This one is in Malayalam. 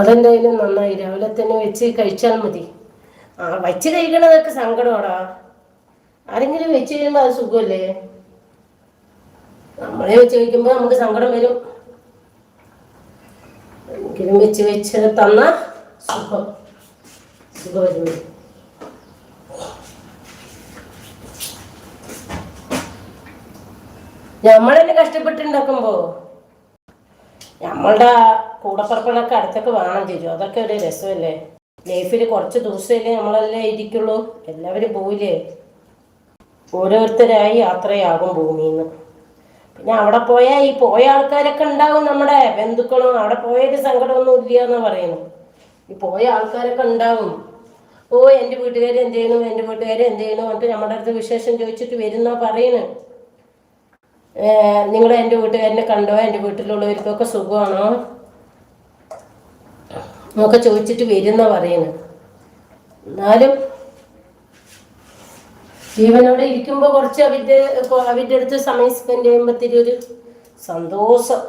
അതെന്തായാലും നന്നായി. രാവിലെ തന്നെ വെച്ച് കഴിച്ചാൽ മതി. വെച്ച് കഴിക്കണതൊക്കെ സങ്കടമാടാ. ആരെങ്കിലും വെച്ച് കഴിയുമ്പോൾ അത് സുഖമല്ലേ? നമ്മളെ വെച്ച് കഴിക്കുമ്പോൾ നമുക്ക് സങ്കടം വരും. എങ്കിലും വെച്ച് വെച്ച് തന്ന സുഖം. നമ്മളെന്നെ കഷ്ടപ്പെട്ടുണ്ടാക്കുമ്പോ നമ്മളുടെ കൂടപ്പുറപ്പുകളൊക്കെ അടുത്തൊക്കെ വേണം ചേരും. അതൊക്കെ ഒരു രസമല്ലേ? ലൈഫിൽ കുറച്ച് ദിവസമല്ലേ നമ്മളെല്ലാം ഇരിക്കുള്ളൂ. എല്ലാവരും പോയില്ലേ? ഓരോരുത്തരായി യാത്രയാകും ഭൂമിയിൽ നിന്ന്. പിന്നെ അവിടെ പോയാൽ ഈ പോയ ആൾക്കാരൊക്കെ ഉണ്ടാവും, നമ്മുടെ ബന്ധുക്കളും. അവിടെ പോയത് സങ്കടമൊന്നും ഇല്ല എന്ന് പറയുന്നു. ഈ പോയ ആൾക്കാരൊക്കെ ഉണ്ടാവും. എൻ്റെ വീട്ടുകാർ എന്ത് ചെയ്യണു, എൻ്റെ വീട്ടുകാർ എന്ത് ചെയ്യണു എന്നിട്ട് നമ്മുടെ അടുത്ത് വിശേഷം ചോദിച്ചിട്ട് വരുന്ന പറയുന്നു. നിങ്ങൾ എൻ്റെ വീട്ടുകാരനെ കണ്ടോ, എൻ്റെ വീട്ടിലുള്ളവർക്കൊക്കെ സുഖമാണോ എന്നൊക്കെ ചോദിച്ചിട്ട് വരുന്ന പറയുന്നു. എന്നാലും ജീവനോടെ ഇരിക്കുമ്പോൾ കുറച്ച് അവരുടെ അടുത്ത് സമയം സ്പെൻഡ് ചെയ്യുമ്പോഴത്തേക്കൊരു സന്തോഷം.